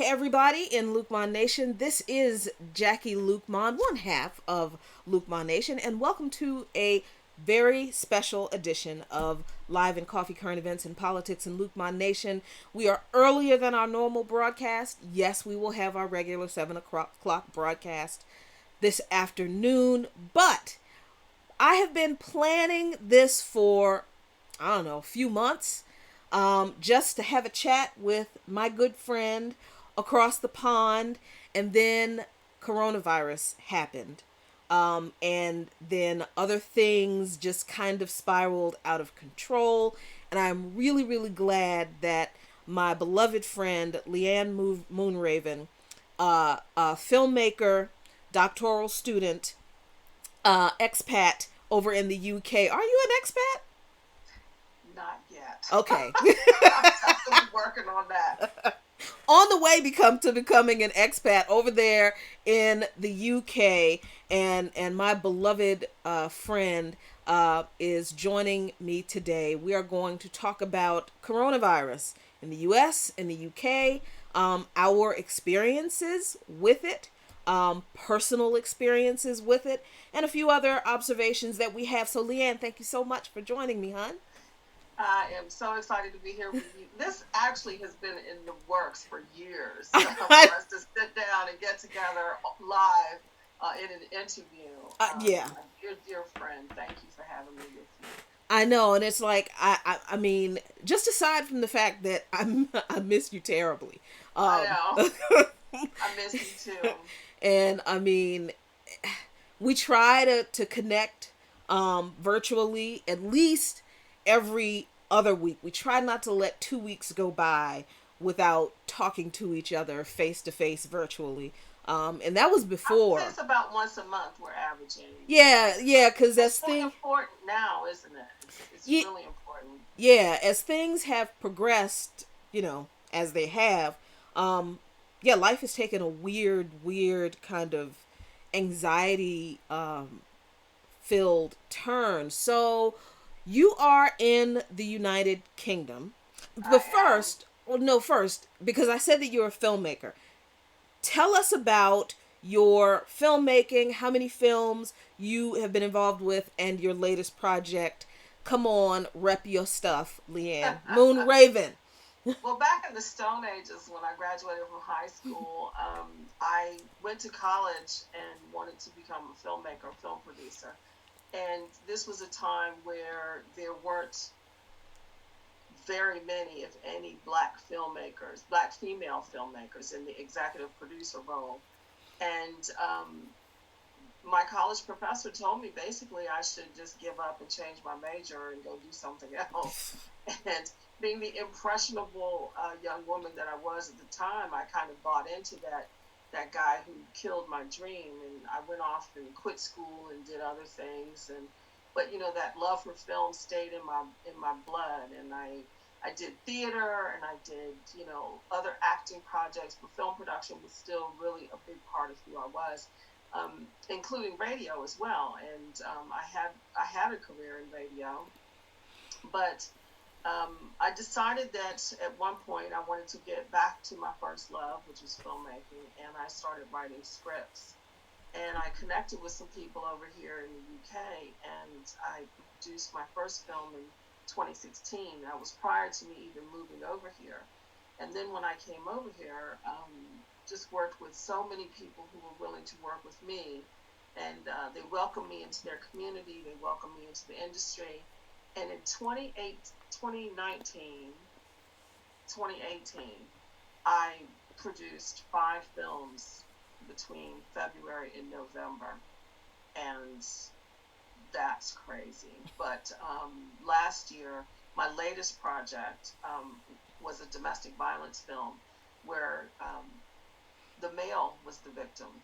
everybody in Luqman Nation. This is Jacquie Luqman, one half of Luqman Nation, and welcome to a very special edition of Live and Coffee Current Events and Politics in Luqman Nation. We are earlier than our normal broadcast. Yes, we will have our regular 7 o'clock broadcast this afternoon, but I have been planning this for, I don't know, a few months, just to have a chat with my good friend across the pond, and then coronavirus happened. And then other things just kind of spiraled out of control. And I'm really, really glad that my beloved friend, Liane Moonraven, a filmmaker, doctoral student, expat over in the UK. Are you an expat? Not yet. Okay. I'm definitely working on that. On the way to becoming an expat over there in the UK, and my beloved friend is joining me today. We are going to talk about coronavirus in the US, in the UK, our experiences with it, personal experiences with it, and a few other observations that we have. So, Liane, thank you so much for joining me, hon. I am so excited to be here with you. This actually has been in the works for years for us to sit down and get together live in an interview. Yeah. My dear friend, thank you for having me with you. I know, and it's like I mean, just aside from the fact that I miss you terribly. I know. I miss you too. And I mean, we try to connect virtually at least every other week. We try not to let 2 weeks go by without talking to each other face to face virtually. And that was before. It's about once a month we're averaging. Yeah, because that's so important now, isn't it? It's yeah, really important. Yeah, as things have progressed, as they have, yeah, life has taken a weird kind of anxiety filled turn. So you are in the United Kingdom. But first, because I said that you're a filmmaker, tell us about your filmmaking, how many films you have been involved with, and your latest project. Come on, rep your stuff, Liane. Moon Raven. Well, back in the Stone Ages, when I graduated from high school, I went to college and wanted to become a filmmaker, a film producer. And this was a time where there weren't very many, if any, black female filmmakers in the executive producer role. And my college professor told me basically I should just give up and change my major and go do something else. And being the impressionable young woman that I was at the time, I kind of bought into that guy who killed my dream, and I went off and quit school and did other things. But that love for film stayed in my blood, and I did theater and I did other acting projects, but film production was still really a big part of who I was. Including radio as well, and I had a career in radio, but I decided that at one point I wanted to get back to my first love, which was filmmaking, and I started writing scripts. And I connected with some people over here in the UK, and I produced my first film in 2016. That was prior to me even moving over here. And then when I came over here, just worked with so many people who were willing to work with me, and they welcomed me into their community, they welcomed me into the industry. And in 2018, I produced 5 films between February and November, and that's crazy. But last year, my latest project was a domestic violence film where the male was the victim.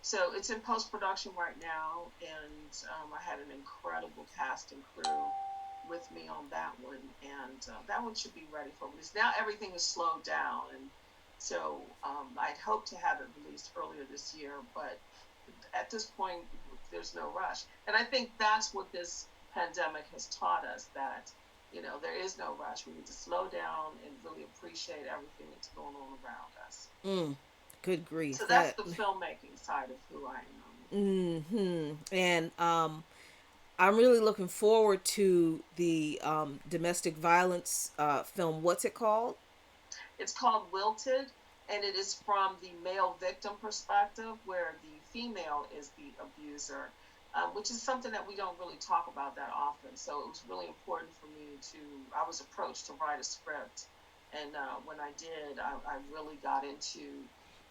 So it's in post-production right now, and I had an incredible cast and crew with me on that one, and that one should be ready for release. Now everything is slowed down, and so I'd hoped to have it released earlier this year, but at this point, there's no rush. And I think that's what this pandemic has taught us, that there is no rush. We need to slow down and really appreciate everything that's going on around us. Mm, good grief. So that's That. the filmmaking side of who I am. Hmm. And I'm really looking forward to the domestic violence film. What's it called? It's called Wilted, and it is from the male victim perspective, where the female is the abuser, which is something that we don't really talk about that often. So it was really important for me to. I was approached to write a script, and when I did, I really got into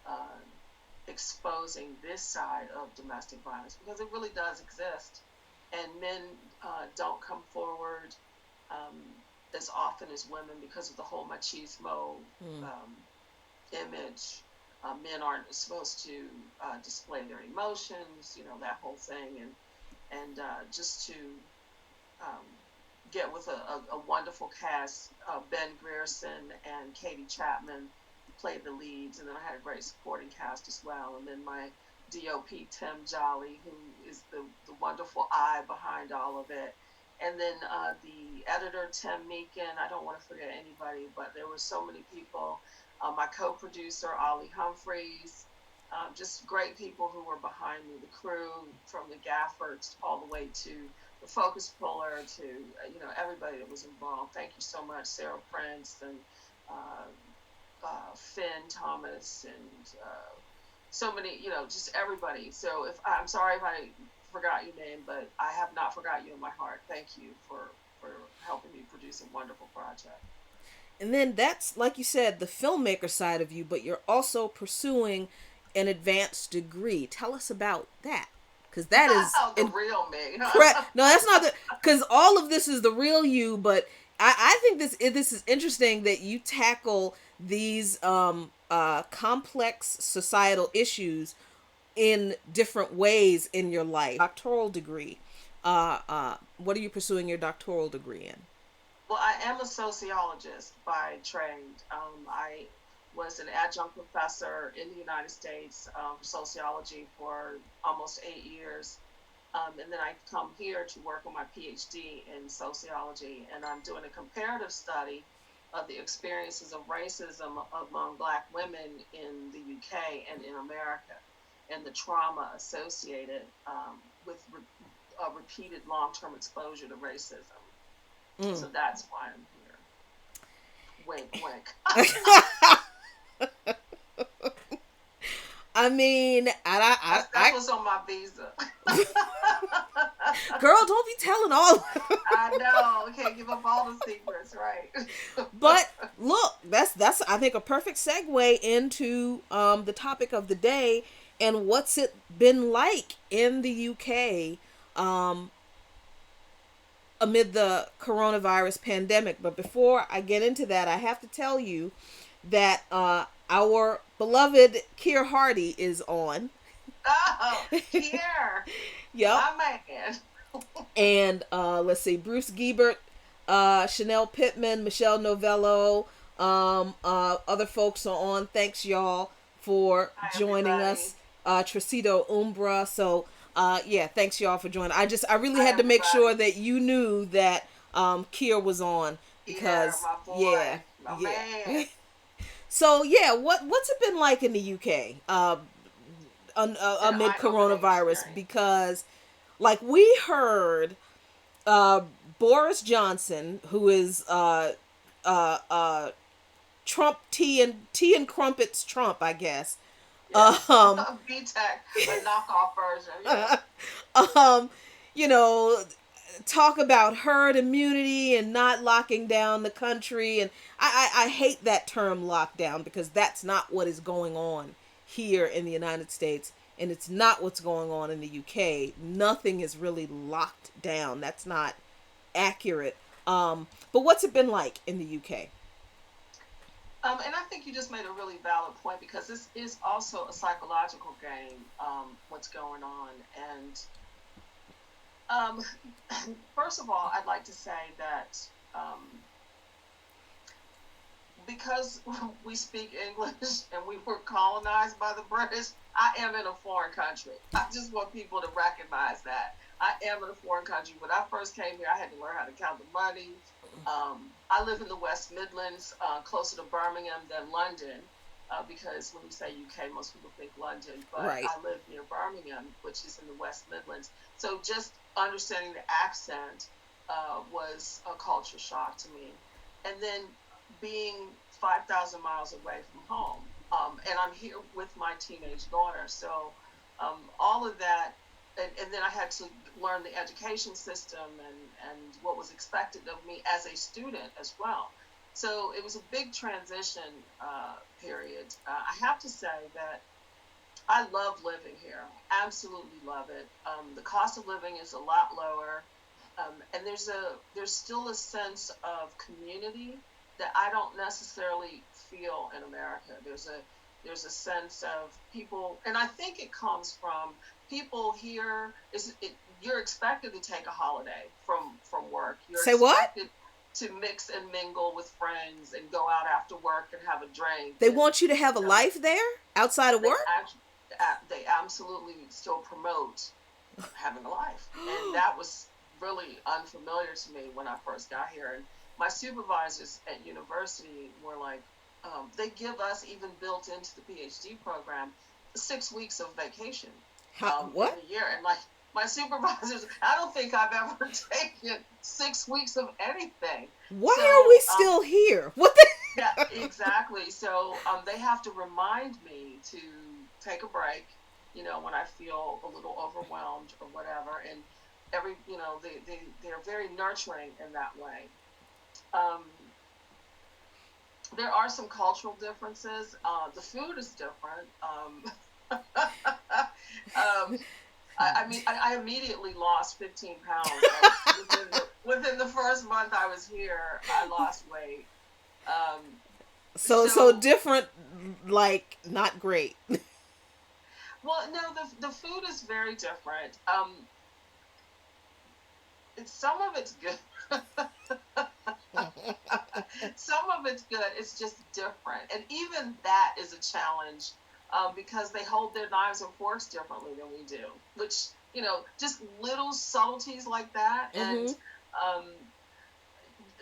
uh, exposing this side of domestic violence because it really does exist, and men don't come forward um, as often as women because of the whole machismo Mm. um, image. Men aren't supposed to display their emotions, that whole thing, and just to um, get with a wonderful cast. Ben Grierson and Katie Chapman played the leads, and then I had a great supporting cast as well. And then my DOP Tim Jolly, who is the wonderful eye behind all of it. And then the editor Tim Meakin. I don't want to forget anybody, but there were so many people. My co-producer Ollie Humphreys. Just great people who were behind me, the crew, from the gaffers all the way to the focus puller to everybody that was involved. Thank you so much, Sarah Prince and uh, Finn Thomas and so many, just everybody. So if I'm sorry if I forgot your name, but I have not forgot you in my heart. Thank you for helping me produce a wonderful project. And then that's, like you said, the filmmaker side of you, but you're also pursuing an advanced degree. Tell us about that. Because that is The real me. incredible. No, that's not the. Because all of this is the real you, but I think this is interesting that you tackle these complex societal issues in different ways in your life. Doctoral degree. What are you pursuing your doctoral degree in? Well, I am a sociologist by trade. I was an adjunct professor in the United States for sociology for almost 8 years. And then I come here to work on my PhD in sociology, and I'm doing a comparative study of the experiences of racism among Black women in the UK and in America, and the trauma associated with repeated long-term exposure to racism. Mm. So that's why I'm here. Wink, wink. I mean, That's what's on my visa. girl, don't be telling all. I know. We can't give up all the secrets, right? But look, that's I think a perfect segue into the topic of the day and what's it been like in the UK um, amid the coronavirus pandemic. But before I get into that, I have to tell you that our beloved Keir Hardy is on. Oh, here. Yep. My man. And let's see, Bruce Giebert, Chanel Pittman, Michelle Novello, other folks are on. Thanks y'all for Hi, joining everybody. us. Tresido Umbra. So yeah, thanks y'all for joining. I really Hi, had to make sure everybody. that you knew that Kier was on Here, because my yeah, boy. My yeah. man. So yeah, what's it been like in the UK It's an amid eye-opening coronavirus? experience. Because like we heard uh, Boris Johnson, who is uh, Trump tea and crumpets Trump, I guess. Yes. Um, B-Tech, a knockoff version. Yeah. um, you know, talk about herd immunity and not locking down the country, and I hate that term lockdown because that's not what is going on here in the United States, and it's not what's going on in the UK. Nothing is really locked down. That's not accurate. But what's it been like in the UK? And I think you just made a really valid point because this is also a psychological game, what's going on. And um, first of all, I'd like to say that um, because we speak English and we were colonized by the British, I am in a foreign country. I just want people to recognize that. I am in a foreign country. When I first came here, I had to learn how to count the money. I live in the West Midlands, closer to Birmingham than London. because when you say UK, most people think London, but Right. I live near Birmingham, which is in the West Midlands. So just understanding the accent was a culture shock to me. And then being 5,000 miles away from home, and I'm here with my teenage daughter. So all of that, and then I had to learn the education system and what was expected of me as a student as well. So it was a big transition period. I have to say that I love living here. Absolutely love it. The cost of living is a lot lower, and there's still a sense of community that I don't necessarily feel in America. There's a sense of people, and I think it comes from people here. You're expected to take a holiday from work. You're Say what? expected to mix and mingle with friends and go out after work and have a drink. They And want you to have a you know, life there outside of they work? actually they absolutely still promote having a life, and that was really unfamiliar to me when I first got here. And my supervisors at university were like, they give us, even built into the PhD program, 6 weeks of vacation How, in what? a year. And like my supervisors, I don't think I've ever taken 6 weeks of anything. Why are we So still here? What the? yeah, exactly. So they have to remind me to take a break, when I feel a little overwhelmed or whatever. And they're very nurturing in that way. Um, there are some cultural differences. The food is different. um, I mean, I immediately lost 15 pounds. Like within the first month I was here, I lost weight. Um, So so different, like not great. Well, no, the food is very different. Some of it's good. Some of it's good. It's just different, and even that is a challenge because they hold their knives and forks differently than we do. Which just little subtleties like that, and Mm-hmm. um,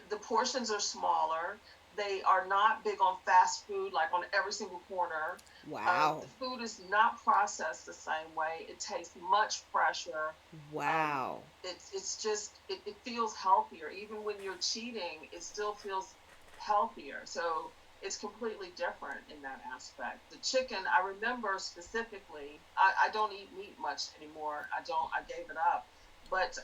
the portions are smaller. They are not big on fast food, like on every single corner. Wow. The food is not processed the same way. It tastes much fresher. Um, Wow. it's just it feels healthier. Even when you're cheating, it still feels healthier. So it's completely different in that aspect. The chicken, I remember specifically. I don't eat meat much anymore. I don't. I gave it up. But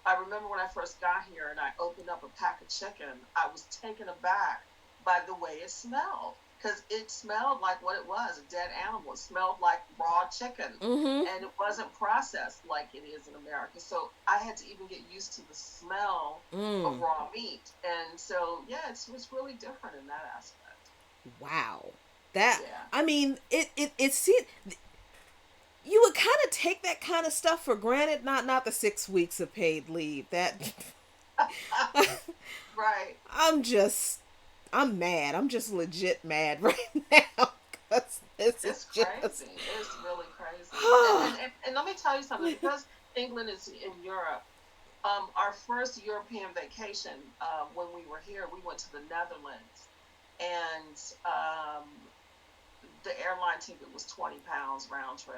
I remember when I first got here and I opened up a pack of chicken, I was taken aback by the way it smelled. Because it smelled like what it was, a dead animal. It smelled like raw chicken. Mm-hmm. And it wasn't processed like it is in America. So I had to even get used to the smell of Mm. raw meat. And so, yeah, it's really different in that aspect. Wow. That, Yeah. I mean, it see, you would kind of take that kind of stuff for granted. Not the 6 weeks of paid leave. That Right. I'm just, I'm mad. I'm just legit mad right now because this is It's just. crazy. It's really crazy. And let me tell you something. Because England is in Europe, our first European vacation, when we were here, we went to the Netherlands, and the airline ticket was £20 round trip.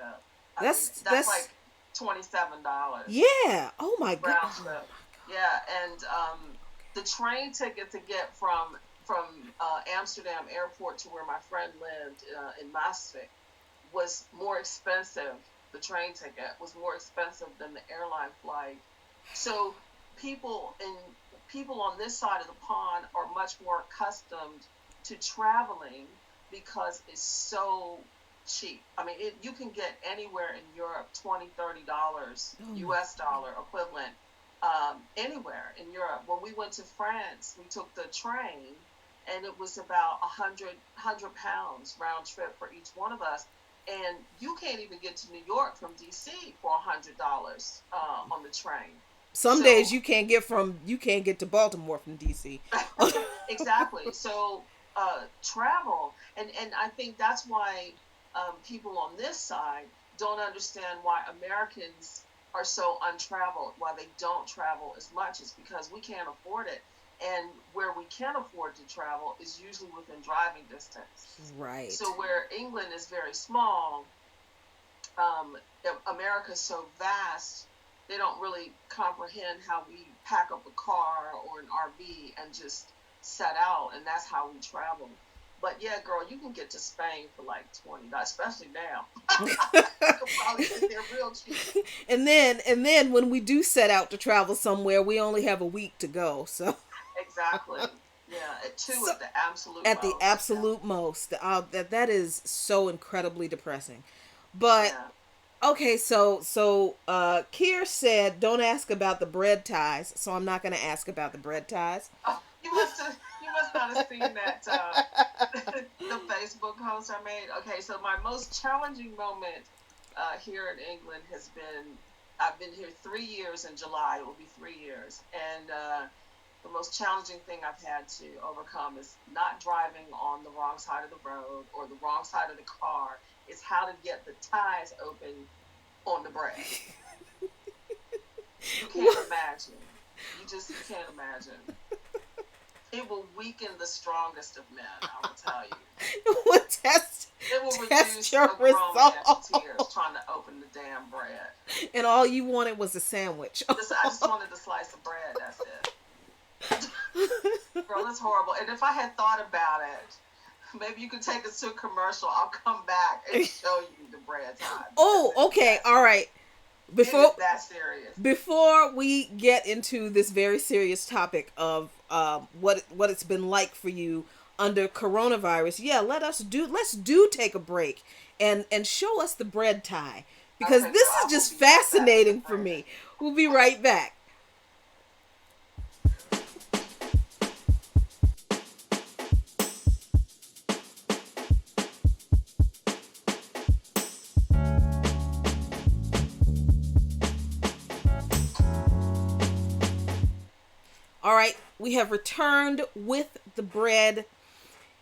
I mean, that's That's like $27 yeah. Oh my god. round Oh trip. Yeah, and the train ticket to get from Amsterdam airport to where my friend lived in Maastricht was more expensive. The train ticket was more expensive than the airline flight. So people in people on this side of the pond are much more accustomed to traveling because it's so cheap. I mean, you can get anywhere in Europe $20, $30 oh my. US dollar equivalent, anywhere in Europe. When we went to France, we took the train, and it was about a hundred pounds round trip for each one of us. And you can't even get to New York from DC for $100 on the train. Some days So you can't get to Baltimore from DC. exactly. So travel, and I think that's why people on this side don't understand why Americans are so untraveled, why they don't travel as much, is because we can't afford it. And where we can afford to travel is usually within driving distance. Right. So where England is very small, um, America's so vast, they don't really comprehend how we pack up a car or an RV and just set out, and that's how we travel. But yeah, girl, you can get to Spain for like $20, especially now. You can probably get there real cheap. And then when we do set out to travel somewhere, we only have a week to go. So Exactly. Yeah, at two so at the absolute at the most. Yeah. absolute most, that is so incredibly depressing. But Yeah. okay, so Kier said don't ask about the bread ties, so I'm not going to ask about the bread ties. Oh, you must not have seen that the Facebook post I made. Okay, so my most challenging moment here in England has been I've been here 3 years in July. It will be 3 years, and the most challenging thing I've had to overcome is not driving on the wrong side of the road or the wrong side of the car. It's how to get the ties open on the bread. You can't imagine. You can't imagine. It will weaken the strongest of men, I will tell you. Well, It will test reduce your a grown man to resolve. tears trying to open the damn bread. And all you wanted was a sandwich. I just wanted a slice of bread, that's it. Girl, it's horrible. And if I had thought about it, maybe you could take us to a commercial. I'll come back and show you the bread time. Oh, okay, all right. It is that serious. Before we get into this very serious topic of what it's been like for you under coronavirus, yeah, let's take a break and show us the bread tie, because Okay, this girl, is just fascinating for me. We'll be right back. All right, we have returned with the bread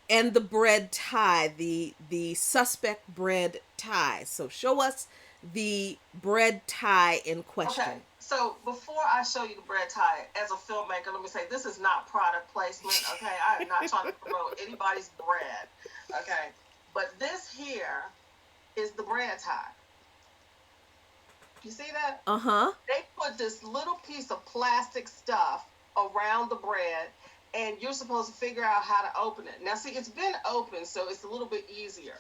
and the bread tie, the suspect bread tie. So show us the bread tie in question. Okay, so before I show you the bread tie, as a filmmaker, let me say this is not product placement. Okay, I am not trying to promote anybody's bread. Okay, but this here is the bread tie. You see that? Uh-huh. They put this little piece of plastic stuff around the bread, and you're supposed to figure out how to open it. Now, see, it's been open, so it's a little bit easier.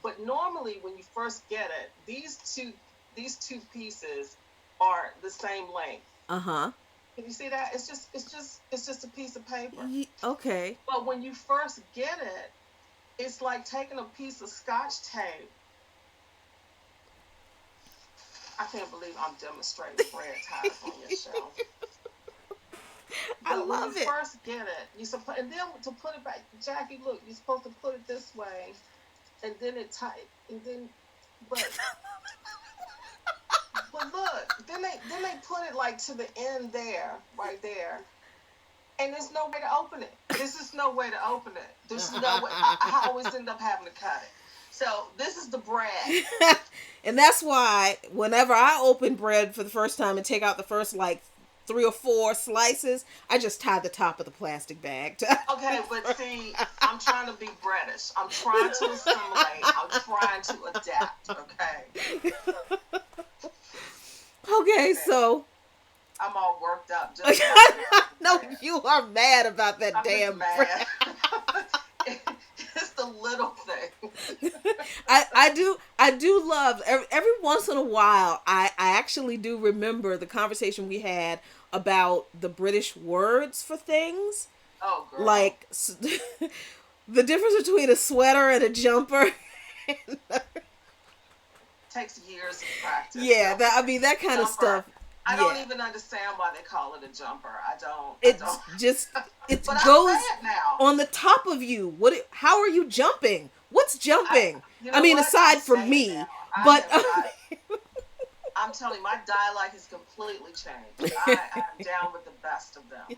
But normally, when you first get it, these two pieces are the same length. Uh-huh. Can you see that? It's just a piece of paper. Okay. But when you first get it, it's like taking a piece of Scotch tape. I can't believe I'm demonstrating bread ties on your show. I love when you it. first get it, and then to put it back, Jackie, look, you're supposed to put it this way, and then it tight, and then, but, but look, then they put it like to the end there, right there, and there's no way to open it. There's just no way to open it. There's no way. I always end up having to cut it. So this is the bread. And that's why whenever I open bread for the first time and take out the first like 3 or 4 slices, I just tie the top of the plastic bag to. Okay, but see, I'm trying to be British. I'm trying to assimilate. I'm trying to adapt. Okay. Okay, so I'm all worked up. Just no, you are mad about that I'm damn just bread. mad. It's the little thing. I do love every once in a while I actually do remember the conversation we had about the British words for things. Oh, girl. Like the difference between a sweater and a jumper. Takes years of practice. Yeah, that kind of stuff. I don't even understand why they call it a jumper. I don't. Just it but goes I say it now. on the top of you. How are you jumping? What's jumping? I mean, what? aside from me, but I'm telling you, my dialect has completely changed. I'm down with the best of them.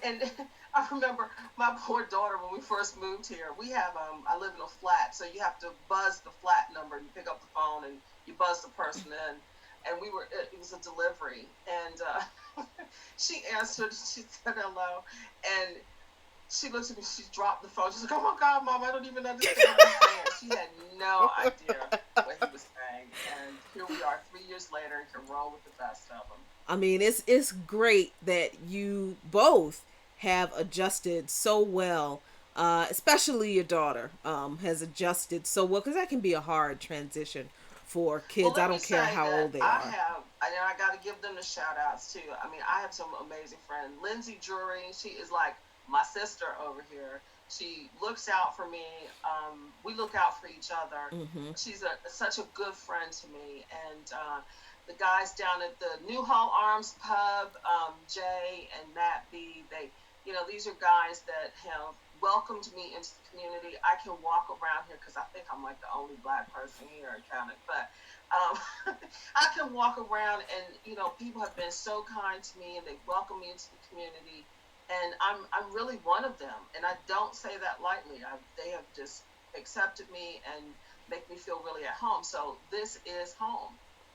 And I remember my poor daughter when we first moved here. We have I live in a flat, so you have to buzz the flat number. You pick up the phone and you buzz the person in. And it was a delivery, and She answered. She said hello, and she looked at me. She dropped the phone. She's like, "Oh my God, Mom, I don't even understand what he's saying." She had no idea what he was saying, and here we are, 3 years later, and can roll with the best of them. I mean, it's great that you both have adjusted so well. Especially your daughter has adjusted so well, because that can be a hard transition for Well, kids. I let me don't care say how that old they are. I got to give them the shout outs too. I mean, I have some amazing friends. Lindsay Drury, she is like my sister over here. She looks out for me. We look out for each other. Mm-hmm. She's such a good friend to me. And the guys down at the Newhall Arms Pub, Jay and Matt B, these are guys that have welcomed me into the community. I can walk around here because I think I'm like the only black person here in County, but I can walk around and people have been so kind to me and they welcome me into the community, and I'm really one of them, and I don't say that lightly. They have just accepted me and make me feel really at home. So this is home.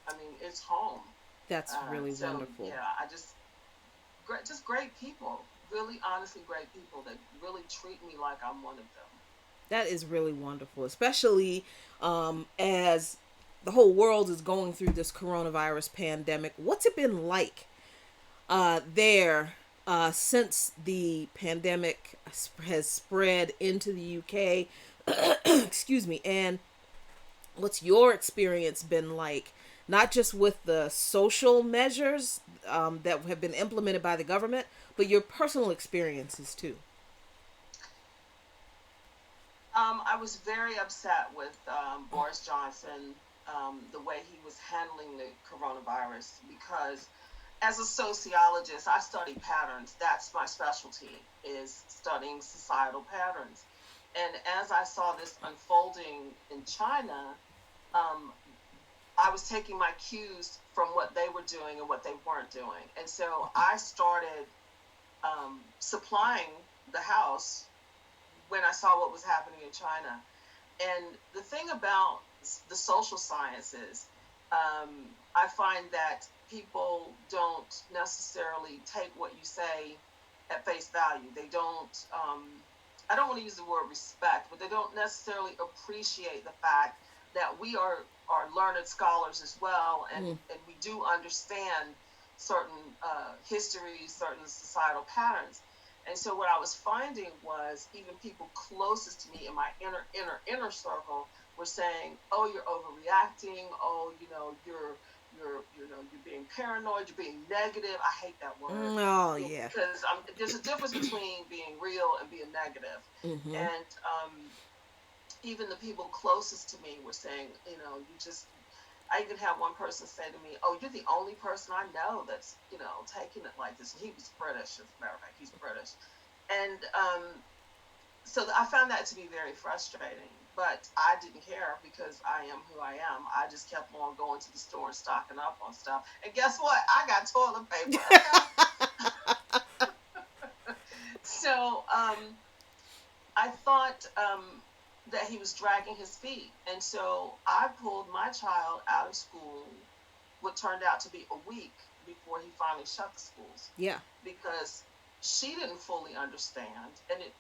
I mean, it's home. That's really So wonderful. yeah, just great people, really honestly great people that really treat me like I'm one of them. That is really wonderful, especially as the whole world is going through this coronavirus pandemic. What's it been like there since the pandemic has spread into the UK? Excuse me. And what's your experience been like? Not just with the social measures that have been implemented by the government, but your personal experiences too. I was very upset with Boris Johnson, the way he was handling the coronavirus, because as a sociologist, I study patterns. That's my specialty, is studying societal patterns. And as I saw this unfolding in China, um, I was taking my cues from what they were doing and what they weren't doing. And so I started supplying the house when I saw what was happening in China. And the thing about the social sciences, I find that people don't necessarily take what you say at face value. They don't, I don't want to use the word respect, but they don't necessarily appreciate the fact that we are learned scholars as well, Mm. and we do understand certain histories, certain societal patterns. And so what I was finding was even people closest to me in my inner circle were saying, "Oh, you're overreacting. Oh, you're being paranoid. You're being negative." I hate that word, Oh yeah. because there's a difference between being real and being negative. Mm-hmm. And even the people closest to me were saying, you just. I even had one person say to me, "Oh, you're the only person I know that's taking it like this." And he was British, as a matter of fact, he's British. And so I found that to be very frustrating. But I didn't care because I am who I am. I just kept on going to the store and stocking up on stuff. And guess what? I got toilet paper. Okay. So I thought that he was dragging his feet. And so I pulled my child out of school, what turned out to be a week before he finally shut the schools, Yeah. because she didn't fully understand.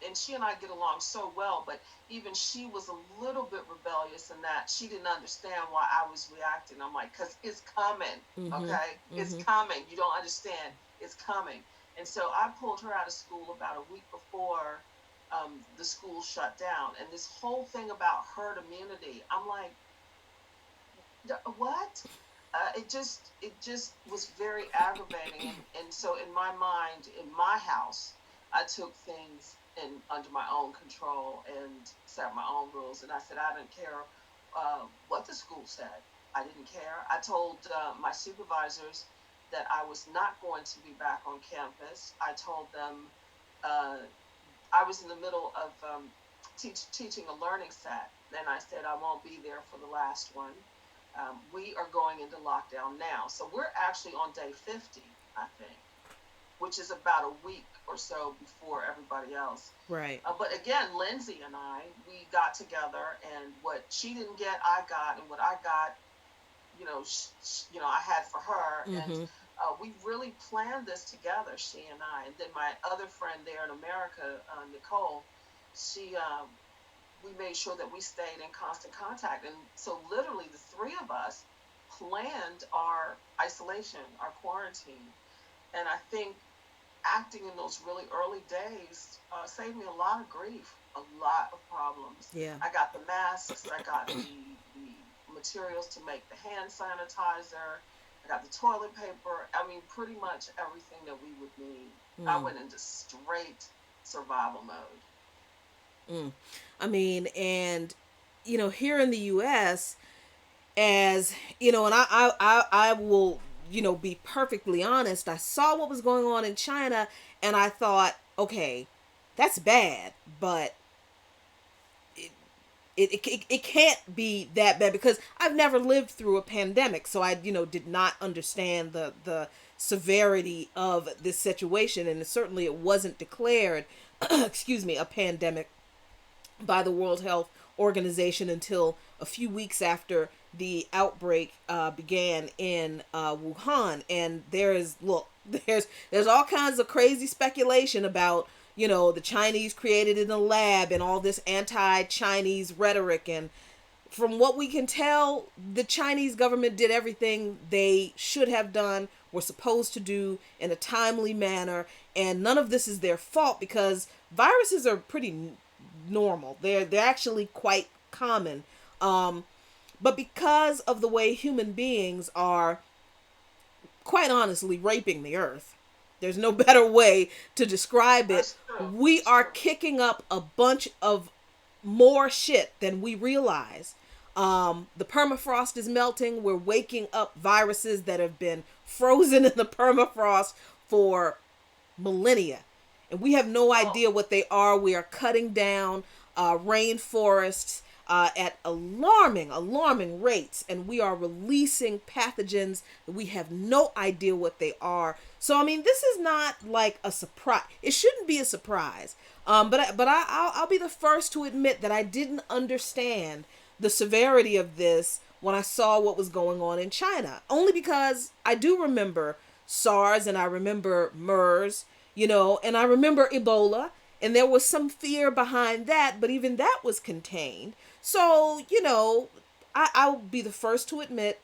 And she and I get along so well, but even she was a little bit rebellious in that she didn't understand why I was reacting. I'm like, because it's coming, Mm-hmm. okay? It's Mm-hmm. coming. You don't understand. It's coming. And so I pulled her out of school about a week before the school shut down. And this whole thing about herd immunity, I'm like, what? It just was very aggravating, and so in my mind, in my house, I took things in under my own control and set my own rules. And I said I didn't care what the school said. I didn't care. I told my supervisors that I was not going to be back on campus. I told them uh, I was in the middle of teaching a learning set, and I said I won't be there for the last one. We are going into lockdown now. So we're actually on day 50, I think, which is about a week or so before everybody else. Right. But again, Lindsay and we got together, and what she didn't get, I got, and what I got, I had for her. And Mm-hmm. we really planned this together, she and I. And then my other friend there in America, Nicole, she we made sure that we stayed in constant contact. And so, literally, the three of us planned our isolation, our quarantine. And I think acting in those really early days saved me a lot of grief, a lot of problems. Yeah. I got the masks, I got the materials to make the hand sanitizer, I got the toilet paper. I mean, pretty much everything that we would need. I Mm. went into straight survival mode. Mm. I mean, and here in the U.S., as and I will be perfectly honest. I saw what was going on in China, and I thought, okay, that's bad, but it can't be that bad because I've never lived through a pandemic, so I did not understand the severity of this situation, and certainly it wasn't declared excuse me, a pandemic by the World Health Organization until a few weeks after the outbreak began in Wuhan. And there's all kinds of crazy speculation about the Chinese created in the lab and all this anti-Chinese rhetoric. And from what we can tell, the Chinese government did everything they should have done, were supposed to do in a timely manner, and none of this is their fault because viruses are pretty normal. They're actually quite common. But because of the way human beings are, quite honestly, raping the earth, there's no better way to describe it. That's true. We That's are true. kicking up a bunch of more shit than we realize. The permafrost is melting. We're waking up viruses that have been frozen in the permafrost for millennia. And we have no Well, idea what they are. We are cutting down rainforests at alarming rates. And we are releasing pathogens that we have no idea what they are. So, I mean, this is not like a surprise. It shouldn't be a surprise. I'll be the first to admit that I didn't understand the severity of this when I saw what was going on in China. Only because I do remember SARS and I remember MERS, and I remember Ebola, and there was some fear behind that, but even that was contained. So, I'll be the first to admit,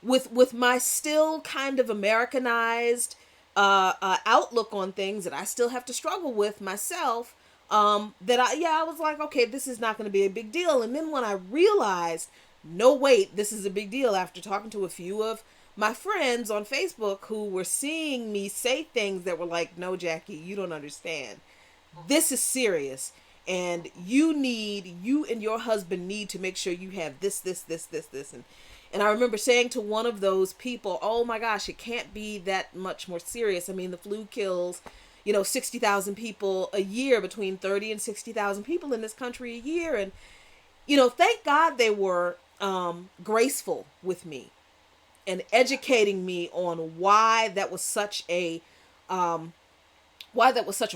with my still kind of Americanized outlook on things that I still have to struggle with myself, that I was like, okay, this is not going to be a big deal. And then when I realized, no, wait, this is a big deal after talking to a few of my friends on Facebook who were seeing me say things that were like, no, Jackie, you don't understand. This is serious. And you and your husband need to make sure you have this. And I remember saying to one of those people, oh my gosh, it can't be that much more serious. I mean, the flu kills, 60,000 people a year, between 30 and 60,000 people in this country a year. And, thank God they were graceful with me and educating me on um, why that was such a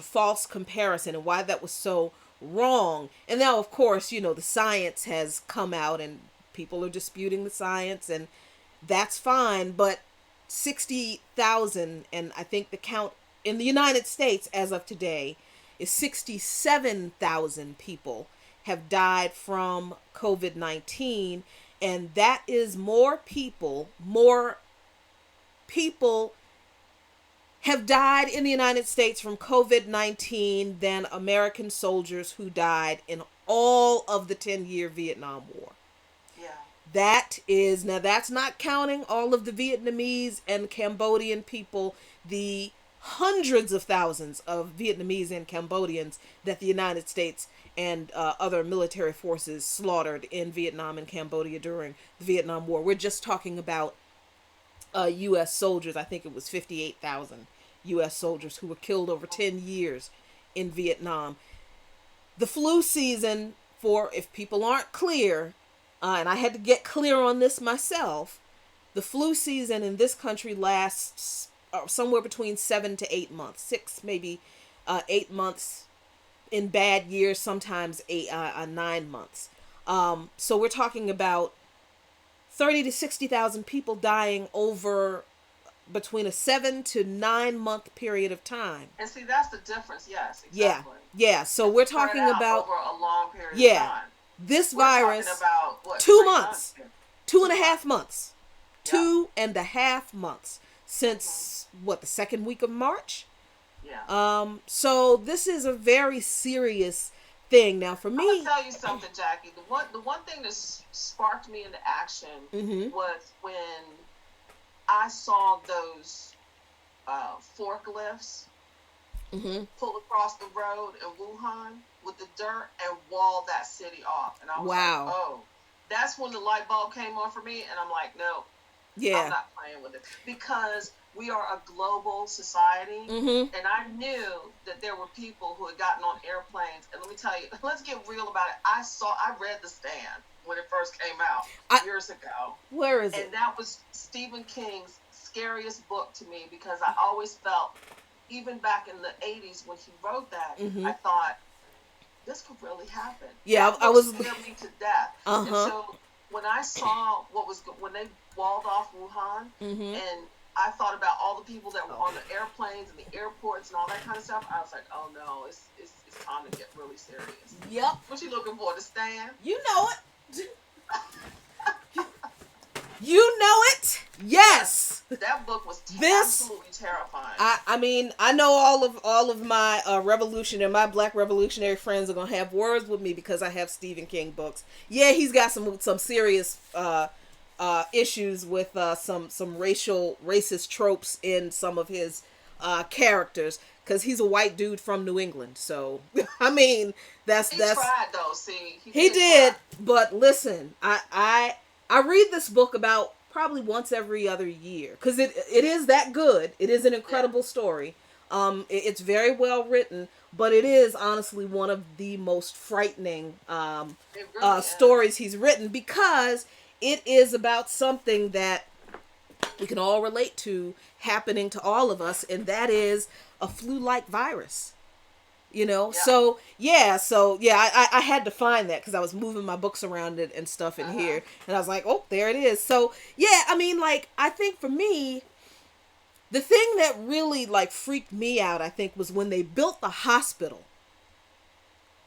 false comparison and why that was so wrong. And now, of course, the science has come out and people are disputing the science, and that's fine. But 60,000, and I think the count in the United States as of today is 67,000 people have died from COVID-19. And that is more people have died in the United States from COVID-19 than American soldiers who died in all of the 10-year Vietnam War. yeah. Now that's not counting all of the Vietnamese and Cambodian people, the hundreds of thousands of Vietnamese and Cambodians that the United States and other military forces slaughtered in Vietnam and Cambodia during the Vietnam War. We're just talking about U.S. soldiers. I think it was 58,000 U.S. soldiers who were killed over 10 years in Vietnam. The flu season, for if people aren't clear, and I had to get clear on this myself, the flu season in this country lasts somewhere between 7 to 8 months, 6 maybe 8 months in bad years, sometimes 9 months. So we're talking about 30 to 60,000 people dying over between a 7 to 9 month period of time. And see, that's the difference. Yes, Yeah, exactly. yeah. So It's we're spread talking out about, over a long period of yeah, time. this We're talking virus, about what, 2 months, 3 months here? two and Two a half months. months, Yep. 2.5 months Mhm. since what, the second week of March. Yeah. So this is a very serious thing now for I'm gonna me. tell you something, Jackie. The one thing that sparked me into action Mm-hmm. was when I saw those forklifts Mm-hmm. pull across the road in Wuhan with the dirt and wall that city off. And I was like, Wow. oh, that's when the light bulb came on for me. And I'm like, no, I'm Yeah. not playing with it because we are a global society. Mm-hmm. And I knew that there were people who had gotten on airplanes. And let me tell you, let's get real about it. I read The Stand when it first came out I years ago. Where is it? And that was Stephen King's scariest book to me because I always felt, even back in the 80s when he wrote that, Mm-hmm. I thought, this could really happen. Yeah, That I book was. scared me to death. Uh And huh. so when I saw when they walled off Wuhan, Mm-hmm. and I thought about all the people that were Oh. on the airplanes and the airports and all that kind of stuff, I was like, oh no, it's time to get really serious. Yep. What you looking for? To stand? You know it. You know it. Yes. That book was This. absolutely terrifying. I mean, I know all of my my black revolutionary friends are gonna have words with me because I have Stephen King books. Yeah, he's got some serious issues with some racist tropes in some of his characters because he's a white dude from New England. So I mean, He that's tried though. See, he he did try. did. But listen, I read this book about probably once every other year because it is that good. It is an Yeah, incredible story. It's very well written, but it is honestly one of the most frightening it really is. stories he's written because it is about something that we can all relate to happening to all of us, and that is a flu-like virus. Yeah. I had to find that because I was moving my books around it and stuff in Uh-huh. here, and I was like, oh, there it is. So yeah, I mean, like, I think for me, the thing that really like freaked me out, I think, was when they built the hospital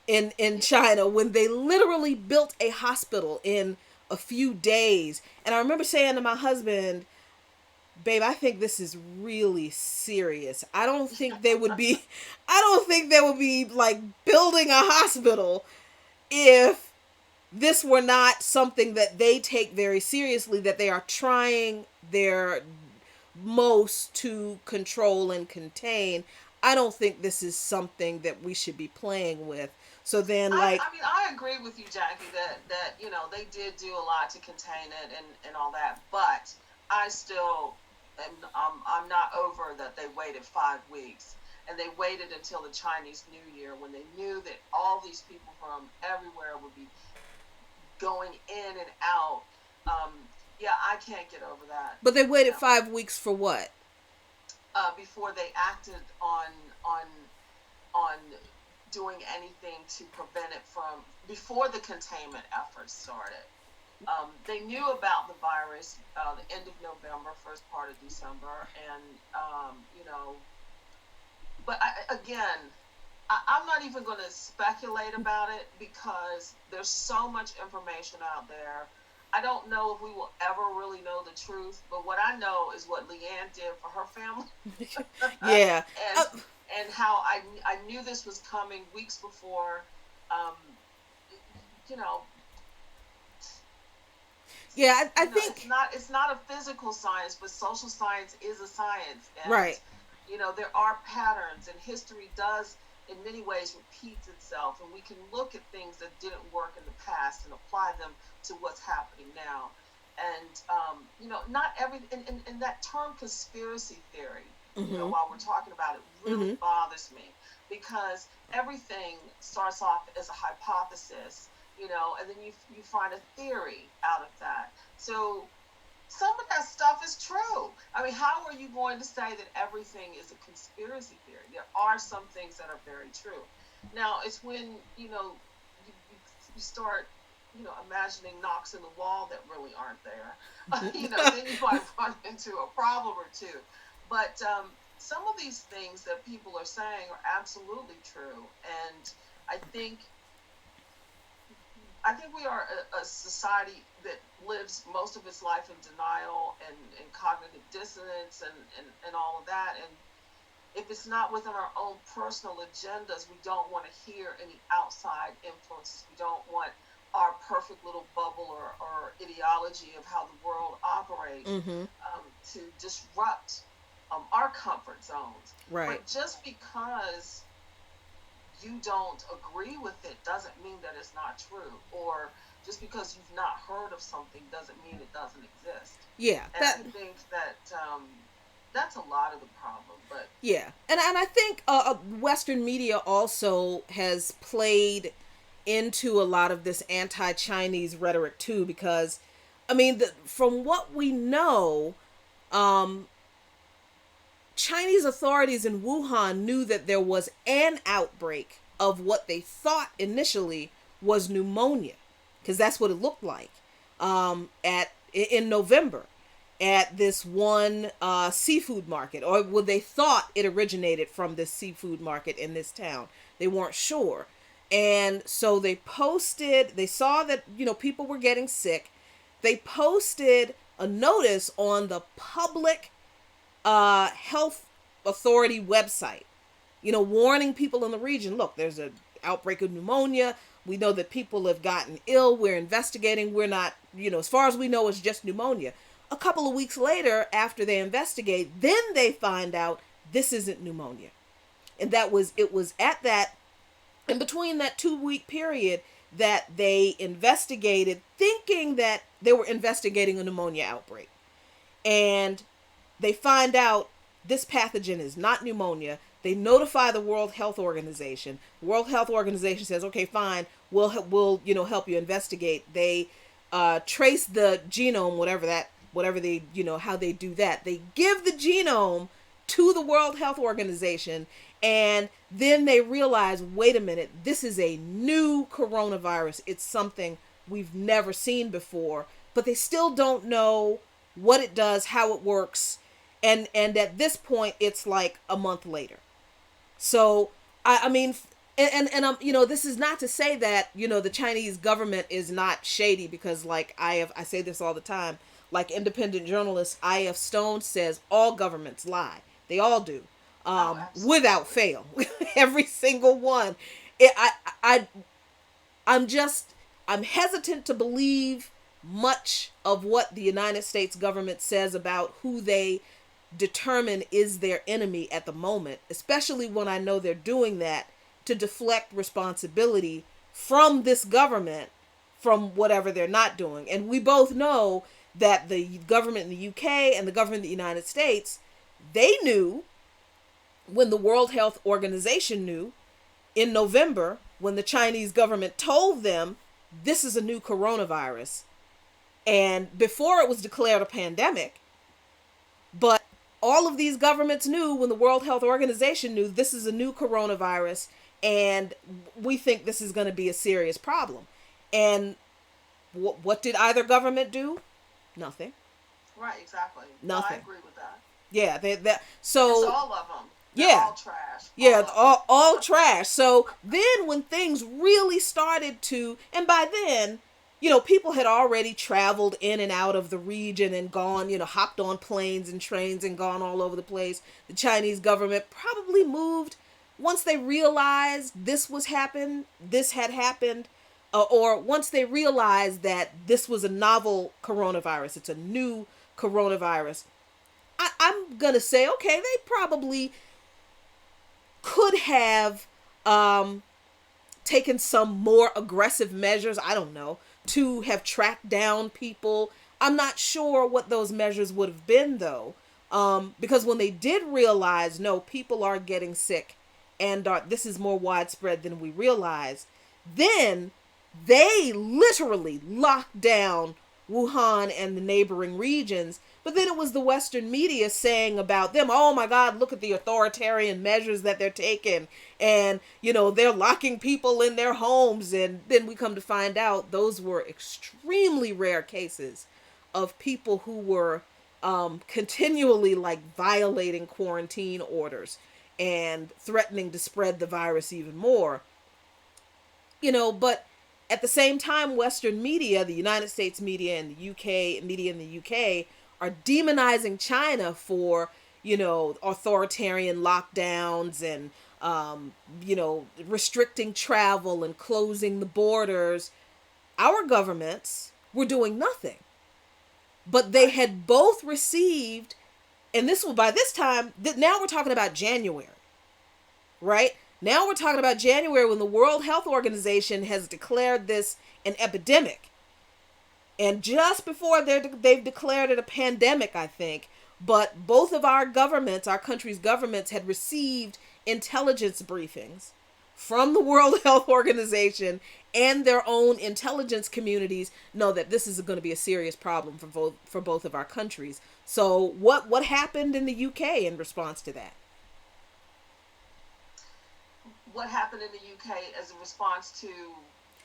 in Yeah. China, when they literally built a hospital in a few days. And I remember saying to my husband, babe, I think this is really serious. I don't think they would be like building a hospital if this were not something that they take very seriously, that they are trying their most to control and contain. I don't think this is something that we should be playing with. So then, like, I mean, I agree with you, Jackie, that they did do a lot to contain it and all that, but I still I'm not over that they waited 5 weeks and they waited until the Chinese New Year when they knew that all these people from everywhere would be going in and out. Um, yeah, I can't get over that. but they You waited know, 5 weeks for what? before they acted on on doing anything to prevent it from before the containment efforts started. They knew about the virus the end of November, first part of December, and but again, I'm not even going to speculate about it because there's so much information out there. I don't know if we will ever really know the truth, but what I know is what Liane did for her family, Yeah. and how I knew this was coming weeks before. Um, you know, Yeah, I it's think. not a physical science, but social science is a science, and Right. there are patterns, and history does in many ways repeats itself, and we can look at things that didn't work in the past and apply them to what's happening now. And not every and that term conspiracy theory, Mm-hmm. while we're talking about it, really Mm-hmm. bothers me because everything starts off as a hypothesis, and then you find a theory out of that. So some of that stuff is true. I mean, how are you going to say that everything is a conspiracy theory? There are some things that are very true. Now, it's when you start imagining knocks in the wall that really aren't there, then you might run into a problem or two. But some of these things that people are saying are absolutely true, and I think I think we are a society that lives most of its life in denial and cognitive dissonance and all of that. And if it's not within our own personal agendas, we don't want to hear any outside influences. We don't want our perfect little bubble or ideology of how the world operates Mm-hmm. to disrupt our comfort zones. Right. But just because you don't agree with it doesn't mean that it's not true. Or just because you've not heard of something doesn't mean it doesn't exist. Yeah. And I think that that's a lot of the problem. But Yeah, and I think Western media also has played into a lot of this anti-Chinese rhetoric too, because I mean, from what we know, um, Chinese authorities in Wuhan knew that there was an outbreak of what they thought initially was pneumonia, because that's what it looked like at in November at this one seafood market, or what they thought it originated from this seafood market in this town. They weren't sure. And so they saw that, people were getting sick. They posted a notice on the public health authority website, warning people in the region, look, there's an outbreak of pneumonia. We know that people have gotten ill. We're investigating. We're not, as far as we know, it's just pneumonia. A couple of weeks later, after they investigate, then they find out this isn't pneumonia. And it was at that, in between that 2-week period, that they investigated, thinking that they were investigating a pneumonia outbreak. And they find out this pathogen is not pneumonia. They notify the World Health Organization. The World Health Organization says, "Okay, fine. We'll help you investigate." They trace the genome, whatever they how they do that. They give the genome to the World Health Organization, and then they realize, wait a minute, this is a new coronavirus. It's something we've never seen before, but they still don't know what it does, how it works, and at this point, it's like a month later. So I mean, and this is not to say that the Chinese government is not shady, because like I say this all the time. Like independent journalist I.F. Stone says, all governments lie. They all do, without fail. Every single one. I I'm hesitant to believe much of what the United States government says about who they determine is their enemy at the moment, especially when I know they're doing that to deflect responsibility from this government from whatever they're not doing. And we both know that the government in the UK and the government in the United States, they knew when the World Health Organization knew in November, when the Chinese government told them this is a new coronavirus, and before it was declared a pandemic. But all of these governments knew when the World Health Organization knew this is a new coronavirus, and we think this is going to be a serious problem. And what did either government do? Nothing. right, exactly. Nothing. No, I agree with that. Yeah, It's so all of them. They're yeah, all trash. yeah, All of them. all trash. So then when things really started to, and by then, people had already traveled in and out of the region and gone, hopped on planes and trains and gone all over the place. The Chinese government probably moved once they realized this had happened, or once they realized that this was a novel coronavirus, it's a new coronavirus. I'm going to say, okay, they probably could have taken some more aggressive measures, I don't know, to have tracked down people. I'm not sure what those measures would have been, though, because when they did realize, no, people are getting sick and this is more widespread than we realized, then they literally locked down Wuhan and the neighboring regions, But then it was the Western media saying about them, oh my God, look at the authoritarian measures that they're taking. And, they're locking people in their homes. And then we come to find out those were extremely rare cases of people who were continually like violating quarantine orders and threatening to spread the virus even more. But at the same time, Western media, the United States media and the UK media in the UK, are demonizing China for, authoritarian lockdowns and, restricting travel and closing the borders. Our governments were doing nothing. But they had both received, and this was by this time, now we're talking about January, right? Now we're talking about January when the World Health Organization has declared this an epidemic. And just before they've declared it a pandemic, I think. But both of our governments, our country's governments, had received intelligence briefings from the World Health Organization, and their own intelligence communities know that this is going to be a serious problem for both of our countries. So what happened in the UK in response to that? What happened in the UK as a response to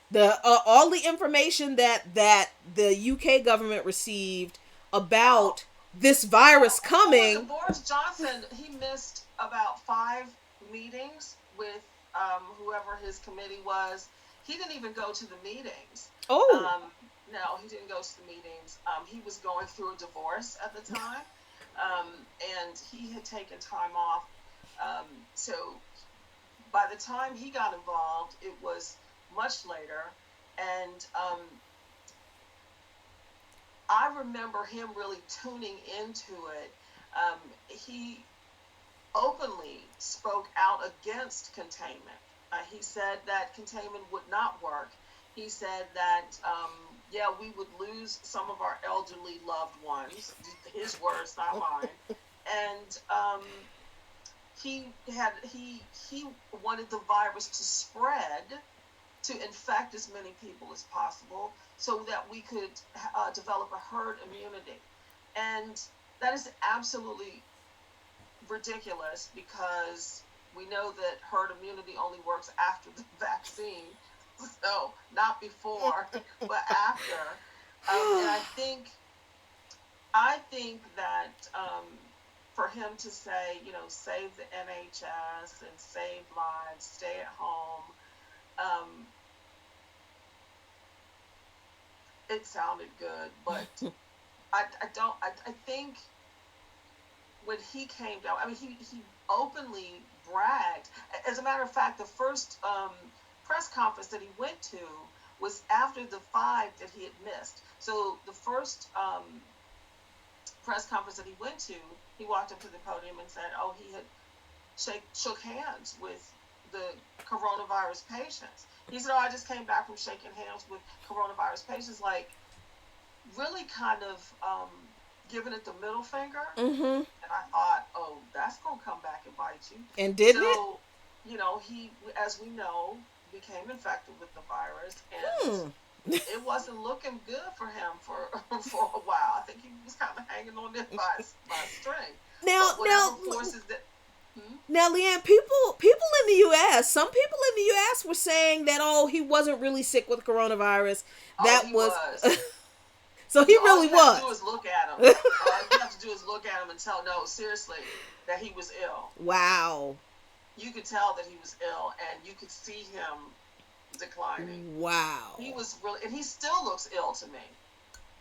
the all the information that the UK government received about this virus coming? Boris Johnson, he missed about 5 meetings with whoever his committee was. He didn't even go to the meetings. No, he didn't go to the meetings. He was going through a divorce at the time, and he had taken time off. So by the time he got involved, it was much later, and I remember him really tuning into it. He openly spoke out against containment. He said that containment would not work. He said that, we would lose some of our elderly loved ones. His words, not mine. And he wanted the virus to spread, to infect as many people as possible, so that we could develop a herd immunity. And that is absolutely ridiculous, because we know that herd immunity only works after the vaccine, so not before, but after. And I think that for him to say, save the NHS and save lives, stay at home, it sounded good, but I think when he came down, he openly bragged. As a matter of fact, the first press conference that he went to was after the 5 that he had missed. So the first press conference that he went to, he walked up to the podium and said, he had shook hands with the coronavirus patients. He said, I just came back from shaking hands with coronavirus patients, like really kind of giving it the middle finger. Mm-hmm. And I thought, that's going to come back and bite you. And didn't it? So, he, as we know, became infected with the virus, and it wasn't looking good for him for a while. I think he was kind of hanging on there by a string. Now, Liane, people in the U.S., some people in the U.S. were saying that, he wasn't really sick with coronavirus. He was. So he really was. All you have to do is look at him. All you have to do is look at him and tell, no, seriously, that he was ill. Wow. You could tell that he was ill, and you could see him declining. Wow. He was really, and he still looks ill to me.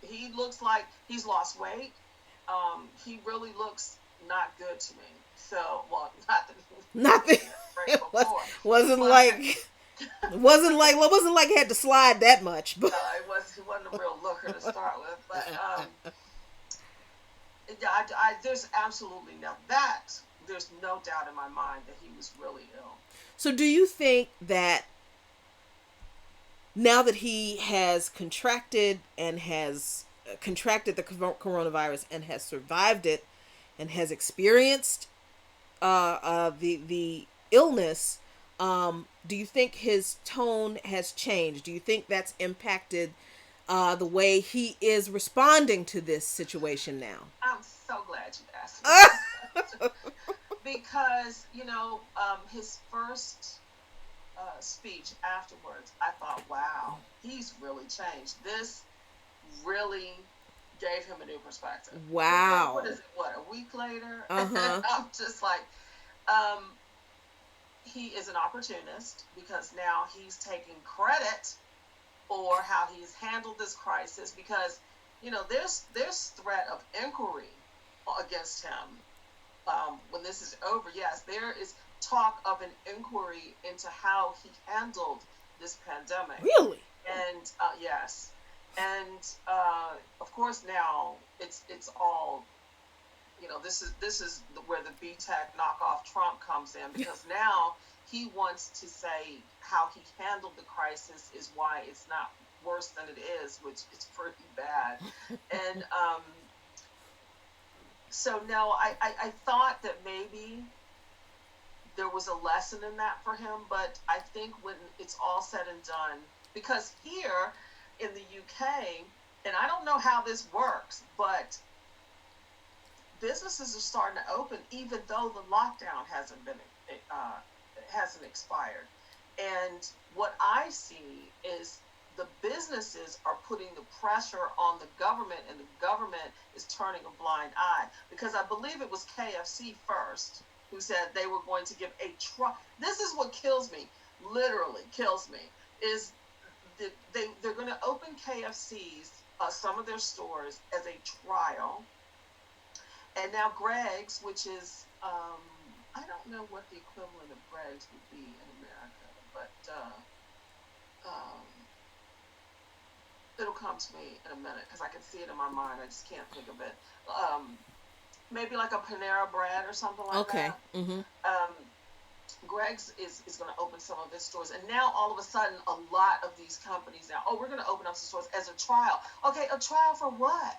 He looks like he's lost weight. He really looks not good to me. So, well, not that it wasn't like it had to slide that much, but he wasn't a real looker to start with. But there's absolutely there's no doubt in my mind that he was really ill. So, do you think that now that he has contracted the coronavirus and has survived it and has experienced the illness, do you think his tone has changed? Do you think that's impacted the way he is responding to this situation now. I'm so glad you asked me that question because his first speech afterwards, I thought, wow, he's really changed. This really gave him a new perspective. But then, what Wow. is it? What, a week later? Uh-huh. I'm just like, um, he is an opportunist because now he's taking credit for how he's handled this crisis because there's threat of inquiry against him when this is over. Yes, there is talk of an inquiry into how he handled this pandemic. Really? And yes, and of course now it's all this is where the B-Tech knockoff Trump comes in because now he wants to say how he handled the crisis is why it's not worse than it is, which is pretty bad. And so no, I thought that maybe there was a lesson in that for him, but I think when it's all said and done, because here in the UK, and I don't know how this works, but businesses are starting to open even though the lockdown hasn't expired. And what I see is the businesses are putting the pressure on the government, and the government is turning a blind eye because I believe it was KFC first who said they were going to give a trial. This is what kills me, literally kills me, is that they're going to open KFC's some of their stores as a trial. And now Greg's, which is, I don't know what the equivalent of Greg's would be in America, but um, it'll come to me in a minute because I can see it in my mind. I just can't think of it. Maybe like a Panera Bread or something like Okay. that. Mm-hmm. Um, Greg's is going to open some of its stores, and now all of a sudden, a lot of these companies now, oh, we're going to open up some stores as a trial. Okay, a trial for what?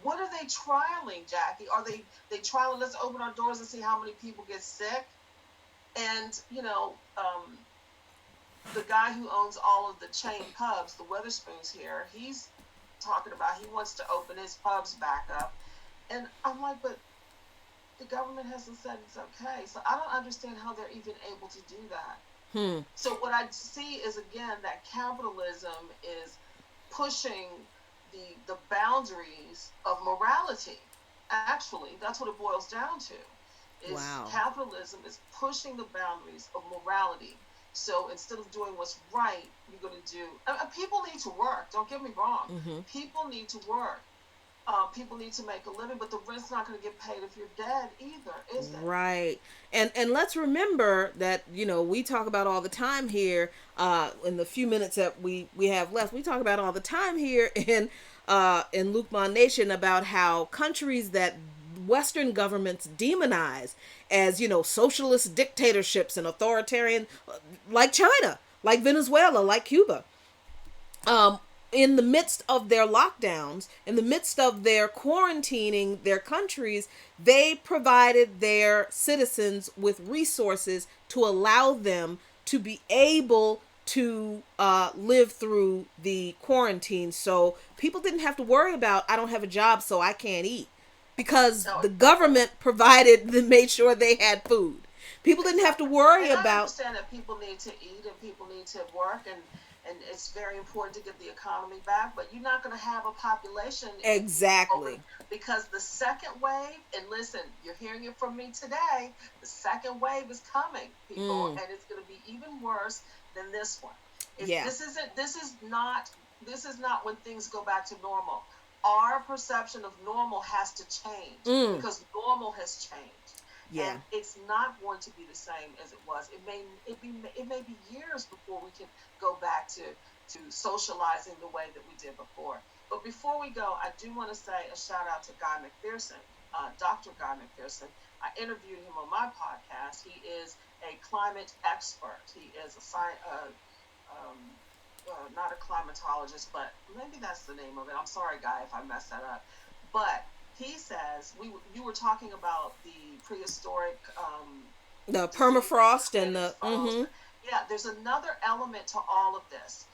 What are they trialing, Jackie? Are they trialing? Let's open our doors and see how many people get sick. And the guy who owns all of the chain pubs, the Weatherspoons here, he's talking about he wants to open his pubs back up. And I'm like, but the government hasn't said it's okay. So I don't understand how they're even able to do that. Hmm. So what I see is again that capitalism is pushing the boundaries of morality. Actually, that's what it boils down to. Is Wow. capitalism is pushing the boundaries of morality. So instead of doing what's right, you're going to do. People need to work. Don't get me wrong. Mm-hmm. People need to work. People need to make a living, but the rent's not going to get paid if you're dead either, is it? Right. And let's remember that, we talk about all the time here, in the few minutes that we have left, we talk about all the time here in Luqman Nation about how countries that Western governments demonize as, socialist dictatorships and authoritarian, like China, like Venezuela, like Cuba, um, in the midst of their lockdowns, in the midst of their quarantining their countries, they provided their citizens with resources to allow them to be able to live through the quarantine. So people didn't have to worry about, I don't have a job, so I can't eat. Because No, the exactly. government provided, made sure they had food. People didn't have to Exactly. worry And I about. understand that people need to eat and people need to work, and it's very important to get the economy back, but you're not going to have a population if you open Exactly. because the second wave, and listen, you're hearing it from me today, the second wave is coming, people, Mm, and it's going to be even worse than this one. yeah. This is not when things go back to normal. Our perception of normal has to change Mm, because normal has changed, yeah. and it's not going to be the same as it was. It may be years before we can go back to socializing the way that we did before. But before we go, I do want to say a shout out to Guy McPherson, Dr. Guy McPherson. I interviewed him on my podcast. He is a climate expert. He is um, not a climatologist, but maybe that's the name of it. I'm sorry, Guy, if I messed that up. But he says you were talking about the prehistoric The diseases permafrost being and the exposed. mm-hmm. Yeah, there's another element to all of this.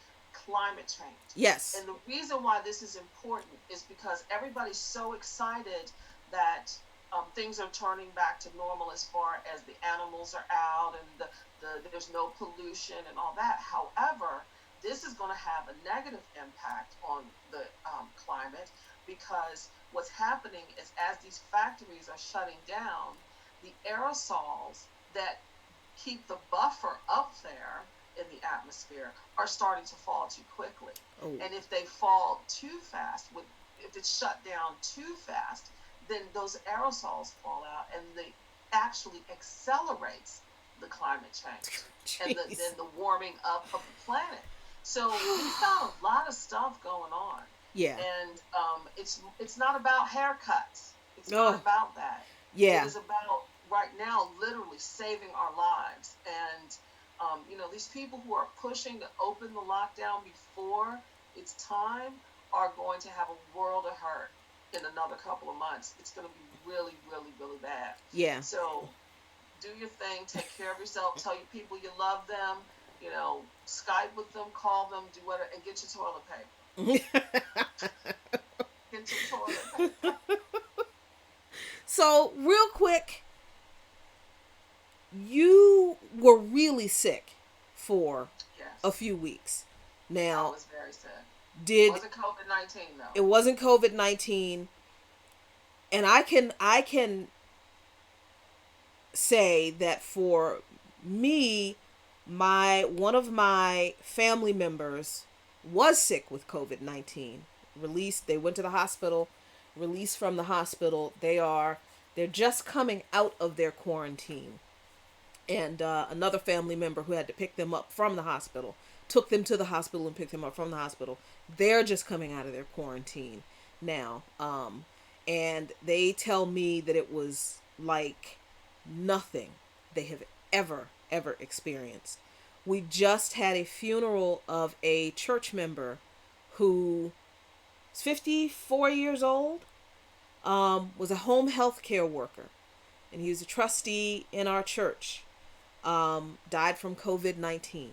climate change. Yes. And the reason why this is important is because everybody's so excited that things are turning back to normal as far as the animals are out and there's no pollution and all that. However, this is going to have a negative impact on the climate, because what's happening is, as these factories are shutting down, the aerosols that keep the buffer up there in the atmosphere are starting to fall too quickly. Oh. And if they fall too fast, if it's shut down too fast, then those aerosols fall out, and they actually accelerates the climate change and then the warming up of the planet. So we found a lot of stuff going on. Yeah. And it's not about haircuts. It's not about that. Yeah. It is about right now literally saving our lives. And these people who are pushing to open the lockdown before it's time are going to have a world of hurt in another couple of months. It's going to be really, really, really bad. Yeah. So do your thing. Take care of yourself. Tell your people you love them. Skype with them, call them, do whatever, and get your toilet paper. Get your toilet paper. So, real quick, you were really sick for a few weeks. Now, I was very sick. It wasn't COVID-19 though. It wasn't COVID-19, and I can say that for me, one of my family members was sick with COVID-19. They went to the hospital, released from the hospital. They're just coming out of their quarantine. And another family member who had to pick them up from the hospital took them to the hospital and picked them up from the hospital. They're just coming out of their quarantine now. And they tell me that it was like nothing they have ever experienced. We just had a funeral of a church member who is 54 years old, was a home health care worker, and he was a trustee in our church. Died from COVID-19,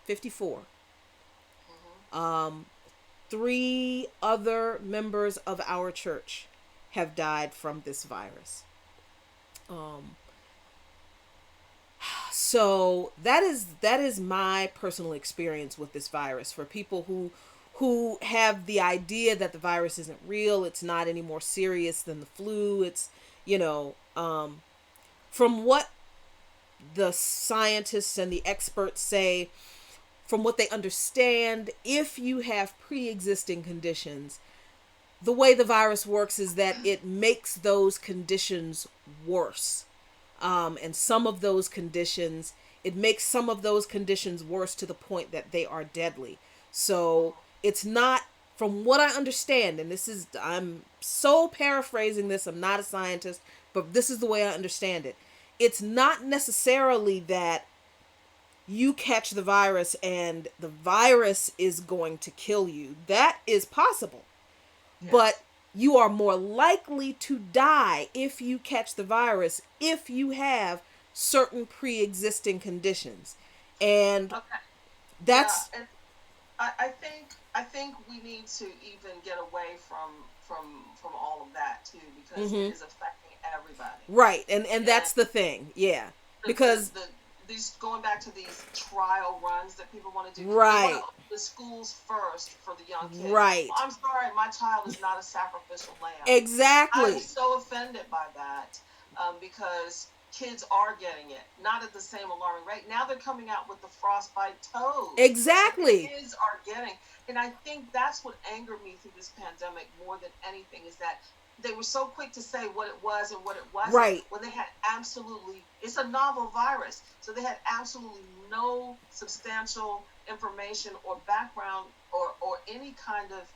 54. Mm-hmm. 3 other members of our church have died from this virus. So that is my personal experience with this virus. For people who have the idea that the virus isn't real, it's not any more serious than the flu. It's, from what the scientists and the experts say, from what they understand, if you have pre-existing conditions, the way the virus works is that it makes those conditions worse. And some of those conditions, it makes some of those conditions worse to the point that they are deadly. So it's not, from what I understand, and I'm so paraphrasing this, I'm not a scientist, but this is the way I understand it. It's not necessarily that you catch the virus and the virus is going to kill you. That is possible. Yes. But you are more likely to die if you catch the virus if you have certain pre-existing conditions. And that's... Yeah, and I think we need to even get away from all of that too, because it is affecting everybody. Right, and that's the thing, yeah. Because these, going back to these trial runs that people want to do. Right. They want to open the schools first for the young kids. Right. Well, I'm sorry, my child is not a sacrificial lamb. Exactly. I'm so offended by that, because kids are getting it, not at the same alarming rate. Now they're coming out with the frostbite toes. Exactly. Kids are getting, and I think that's what angered me through this pandemic more than anything, is that they were so quick to say what it was and what it wasn't. Right. When they had absolutely, it's a novel virus, so they had absolutely no substantial information or background or any kind of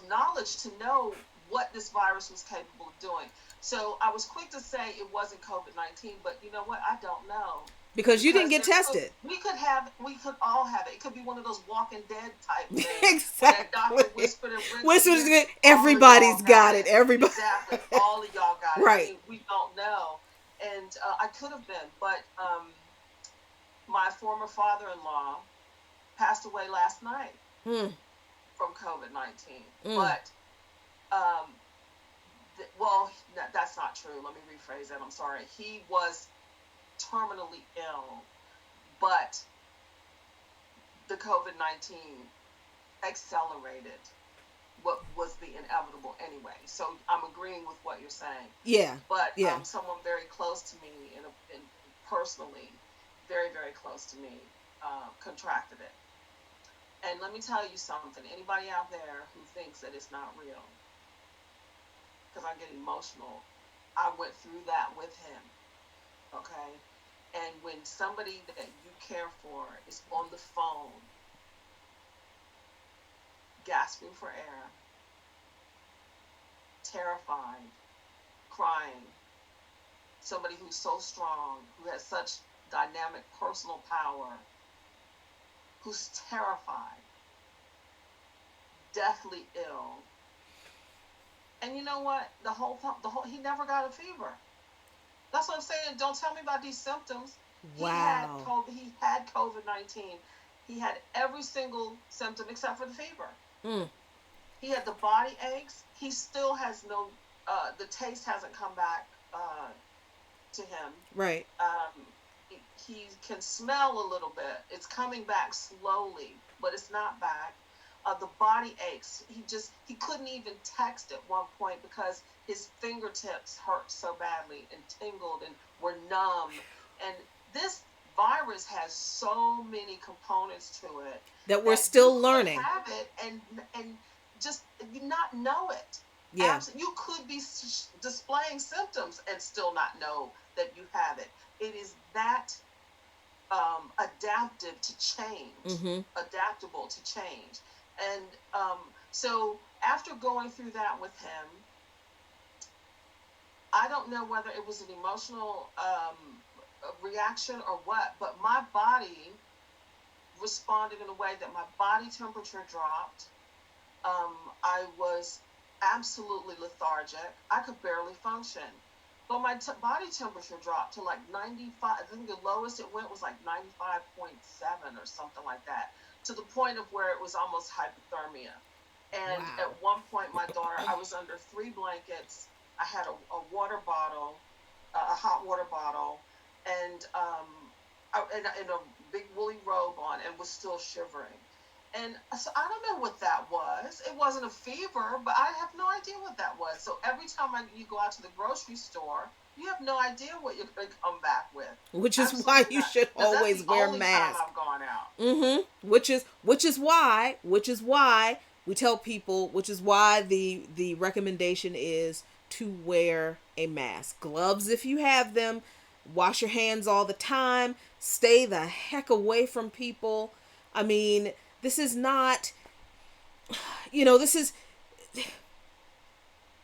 knowledge to know what this virus was capable of doing. So I was quick to say it wasn't COVID-19, but you know what? I don't know. Because you didn't get tested. We could all have it. It could be one of those Walking Dead type things. Exactly. That doctor whispered and whispered, everybody's got it. Everybody. Exactly. All of y'all got it. Right. I mean, we don't know. And I could have been, but My former father-in-law passed away last night Mm, from COVID-19. mm, But um, well, that's not true. Let me rephrase that. I'm sorry. He was terminally ill, but the COVID-19 accelerated what was the inevitable anyway. So I'm agreeing with what you're saying. yeah, But yeah. someone very close to me, personally, very, very close to me, contracted it. And let me tell you something. Anybody out there who thinks that it's not real, because I get emotional, I went through that with him. Okay. And when somebody that you care for is on the phone gasping for air, terrified, crying, somebody who's so strong, who has such dynamic personal power, who's terrified, deathly ill. And you know what? He never got a fever. That's what I'm saying. Don't tell me about these symptoms. Wow. He had COVID-19. He had every single symptom except for the fever. Mm, He had the body aches. He still has no. The taste hasn't come back to him. right. Um, he can smell a little bit. It's coming back slowly, but it's not back. The body aches. He couldn't even text at one point because his fingertips hurt so badly and tingled and were numb. And this virus has so many components to it That we're that you still could learning. have it and just not know it. Yeah. You could be displaying symptoms and still not know that you have it. It is that adaptive to change, Mm-hmm. adaptable to change. And so after going through that with him, I don't know whether it was an emotional reaction or what, but my body responded in a way that my body temperature dropped. I was absolutely lethargic. I could barely function. But my body temperature dropped to like 95. I think the lowest it went was like 95.7 or something like that, to the point of where it was almost hypothermia. And at Wow. one point, my daughter, I was under 3 blankets. I had a water bottle, a hot water bottle, and and a big woolly robe on, and was still shivering. And so I don't know what that was. It wasn't a fever, but I have no idea what that was. So every time you go out to the grocery store, you have no idea what you're going to come back with. Which is why Absolutely you not. should Because that's always the wear only time masks. I've gone out. Mm-hmm. Which is why we tell people, which is why the recommendation is to wear a mask. Gloves if you have them. Wash your hands all the time. Stay the heck away from people. I mean, this is not, this is,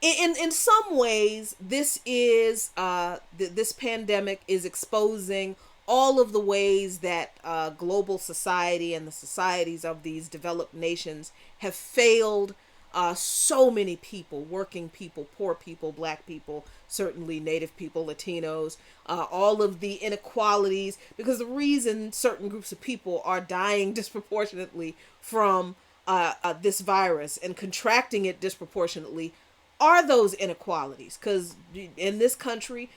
in some ways, this is this pandemic is exposing all of the ways that global society and the societies of these developed nations have failed so many people, working people, poor people, black people, certainly native people, Latinos, all of the inequalities, because the reason certain groups of people are dying disproportionately from this virus and contracting it disproportionately are those inequalities. Because in this country,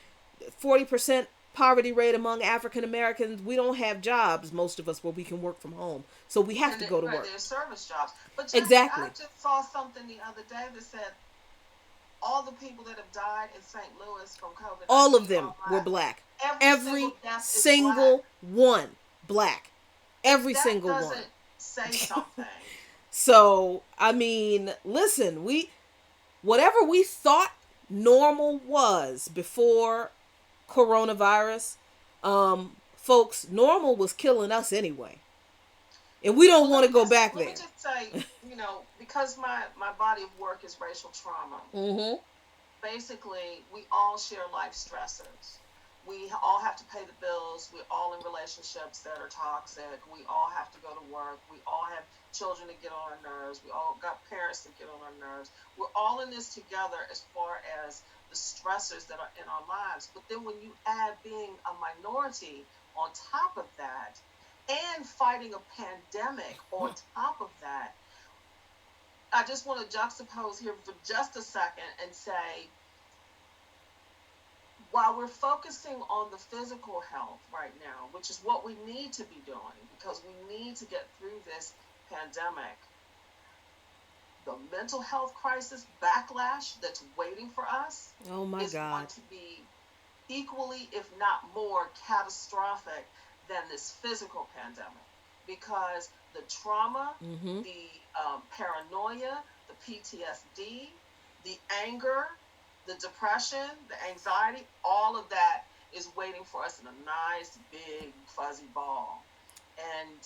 40% poverty rate among African Americans, we don't have jobs, most of us, where we can work from home. So we have And to go to right, work. there's service jobs. But Jackie, I Exactly. just saw something the other day that said all the people that have died in St. Louis from COVID All of 19 them are were black. black. Every single Every death is black. single one black. If Every that single one. doesn't say something, So, I mean, listen, whatever we thought normal was before coronavirus, folks, normal was killing us anyway. And we don't well, want to go back let me there. just say, because my body of work is racial trauma. Mm-hmm. Basically, we all share life stressors. We all have to pay the bills. We're all in relationships that are toxic. We all have to go to work. We all have children that get on our nerves. We all got parents that get on our nerves. We're all in this together as far as the stressors that are in our lives. But then when you add being a minority on top of that, and fighting a pandemic on top of that, I just want to juxtapose here for just a second and say, while we're focusing on the physical health right now, which is what we need to be doing because we need to get through this pandemic, the mental health crisis backlash that's waiting for us Oh my is God. going to be equally, if not more, catastrophic than this physical pandemic because the trauma, Mm-hmm. the paranoia, the PTSD, the anger, the depression, the anxiety, all of that is waiting for us in a nice, big, fuzzy ball. And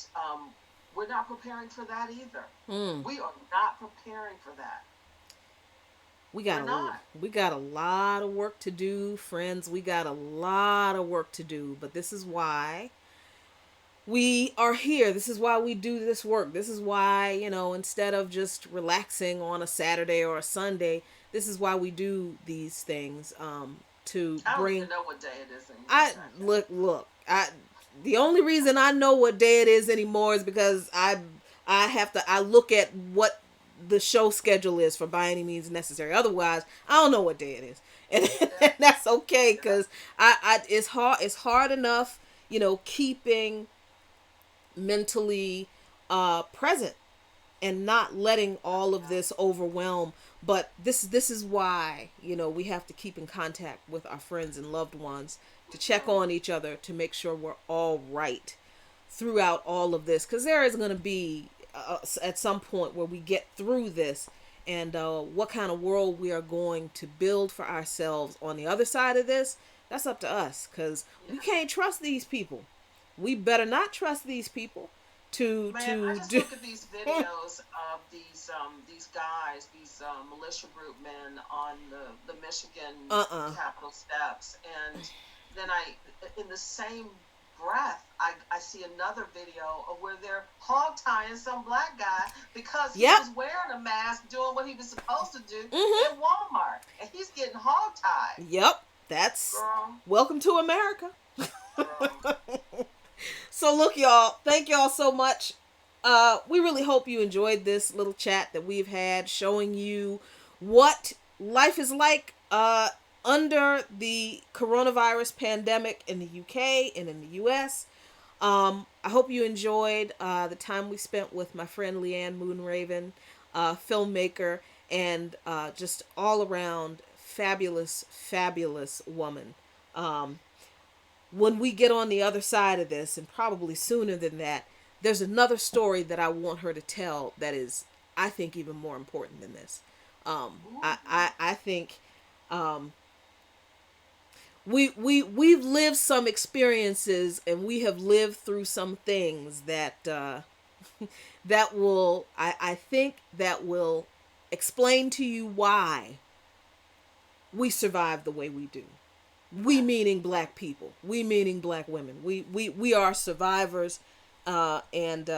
we're not preparing for that either. Mm. We are not preparing for that. We We're got not. we got a lot of work to do, friends. We got a lot of work to do, but this is why we are here. This is why we do this work. This is why, instead of just relaxing on a Saturday or a Sunday, this is why we do these things to I don't bring even know what day it is anymore, I Jackie. look. I the only reason I know what day it is anymore is because I look at what the show schedule is for by any means necessary. Otherwise, I don't know what day it is, and, Yeah, and that's okay yeah, because I it's hard enough, keeping mentally present and not letting all of yeah. this overwhelm. But this is why we have to keep in contact with our friends and loved ones to check Mhm. on each other to make sure we're all right throughout all of this, because there is going to be at some point where we get through this, and what kind of world we are going to build for ourselves on the other side of this, that's up to us, because we Yeah. can't trust these people. We better not trust these people Man, I to just do. look at these videos of these guys, these militia group men on the Michigan Uh-uh. Capitol steps, and then in the same breath, I see another video of where they're hog tying some black guy because he Yep. was wearing a mask, doing what he was supposed to do Mm-hmm. in Walmart, and he's getting hog tied. Yep. That's Girl, welcome to America. girl. So look, y'all, thank y'all so much. We really hope you enjoyed this little chat that we've had, showing you what life is like under the coronavirus pandemic in the UK and in the US. I hope you enjoyed the time we spent with my friend Liane Moonraven, filmmaker, and just all around fabulous, fabulous woman. Um, when we get on the other side of this, and probably sooner than that, there's another story that I want her to tell that is, I think, even more important than this. I think um, we've lived some experiences, and we have lived through some things that that will, I think that will explain to you why we survive the way we do. We Yes. meaning black people. We meaning black women. We are survivors. And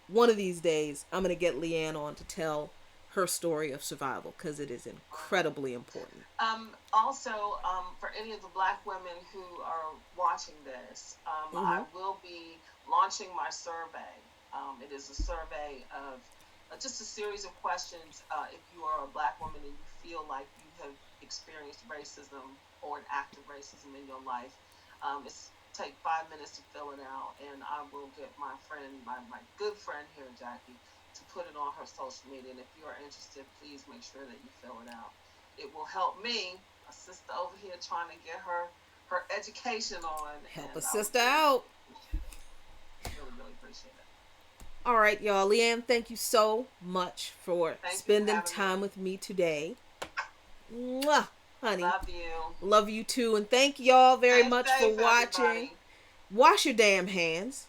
one of these days, I'm going to get Liane on to tell her story of survival, because it is incredibly important. Also, for any of the black women who are watching this, Mm-hmm. I will be launching my survey. It is a survey of just a series of questions. If you are a black woman and you feel like you have experienced racism or an act of racism in your life, it's take 5 minutes to fill it out, and I will get my friend, my good friend here, Jacquie, to put it on her social media. And if you are interested, please make sure that you fill it out. It will help me, a sister over here trying to get her education on, Help a and I would sister really out. appreciate it. Really, really appreciate it. All right, y'all. Liane, thank you so much for Thank you for spending having time me. with me today. Mwah, honey. Love you. Love you too. And thank y'all very Stay much for safe, watching. everybody. Wash your damn hands.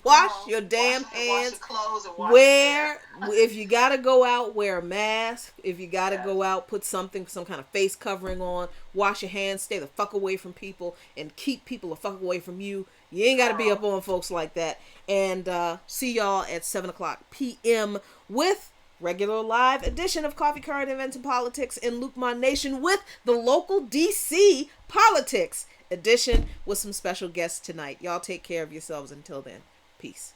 Wash Girl, your damn wash hands. your clothes and wash your hair. Wear, if you gotta go out, wear a mask. If you gotta Yes. go out, put some kind of face covering on. Wash your hands. Stay the fuck away from people, and keep people the fuck away from you. You ain't gotta be up on folks like that. And see y'all at 7:00 p.m. with regular live edition of Coffee, Current Events, and Politics in Luqman Nation with the local DC politics edition with some special guests tonight. Y'all take care of yourselves until then. Peace.